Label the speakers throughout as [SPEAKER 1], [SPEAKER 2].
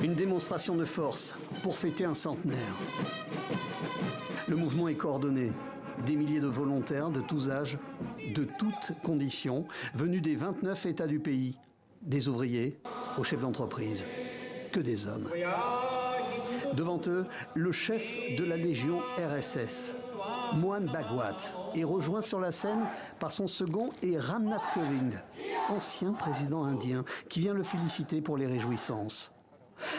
[SPEAKER 1] Une démonstration de force pour fêter un centenaire. Le mouvement est coordonné. Des milliers de volontaires de tous âges, de toutes conditions, venus des 29 États du pays, des ouvriers aux chefs d'entreprise, que des hommes. Devant eux, le chef de la Légion RSS, Mohan Bhagwat, est rejoint sur la scène par son second et Ramnath Kovind, ancien président indien, qui vient le féliciter pour les réjouissances.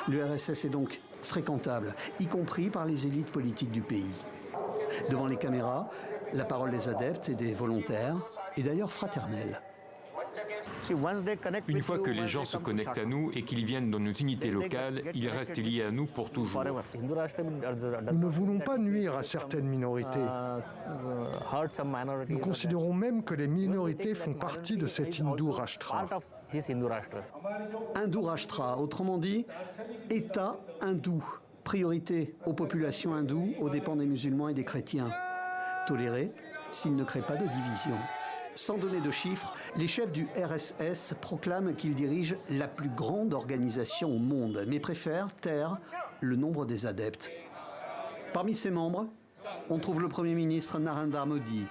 [SPEAKER 1] Le RSS est donc fréquentable, y compris par les élites politiques du pays. Devant les caméras, la parole des adeptes et des volontaires est d'ailleurs fraternelle.
[SPEAKER 2] Une fois que les gens se connectent à nous et qu'ils viennent dans nos unités locales, ils restent liés à nous pour toujours.
[SPEAKER 3] Nous ne voulons pas nuire à certaines minorités. Nous considérons même que les minorités font partie de cet Hindu Rashtra.
[SPEAKER 1] Hindu Rashtra, autrement dit, État hindou. Priorité aux populations hindoues aux dépens des musulmans et des chrétiens. Toléré s'ils ne créent pas de division. Sans donner de chiffres, les chefs du RSS proclament qu'ils dirigent la plus grande organisation au monde, mais préfèrent taire le nombre des adeptes. Parmi ses membres, on trouve le Premier ministre Narendra Modi,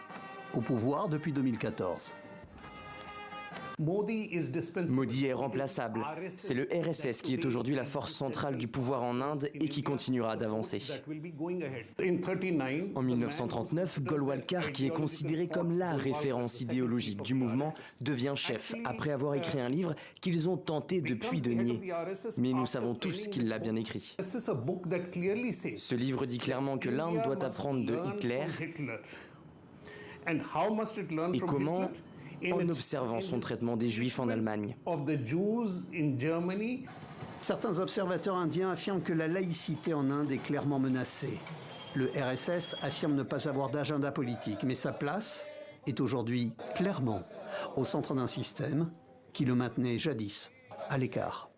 [SPEAKER 1] au pouvoir depuis 2014.
[SPEAKER 4] Modi est remplaçable. C'est le RSS qui est aujourd'hui la force centrale du pouvoir en Inde et qui continuera d'avancer. En 1939, Golwalkar, qui est considéré comme la référence idéologique du mouvement, devient chef, après avoir écrit un livre qu'ils ont tenté depuis de nier. Mais nous savons tous qu'il l'a bien écrit. Ce livre dit clairement que l'Inde doit apprendre de Hitler et comment, en observant son traitement des Juifs en Allemagne.
[SPEAKER 1] Certains observateurs indiens affirment que la laïcité en Inde est clairement menacée. Le RSS affirme ne pas avoir d'agenda politique, mais sa place est aujourd'hui clairement au centre d'un système qui le maintenait jadis à l'écart.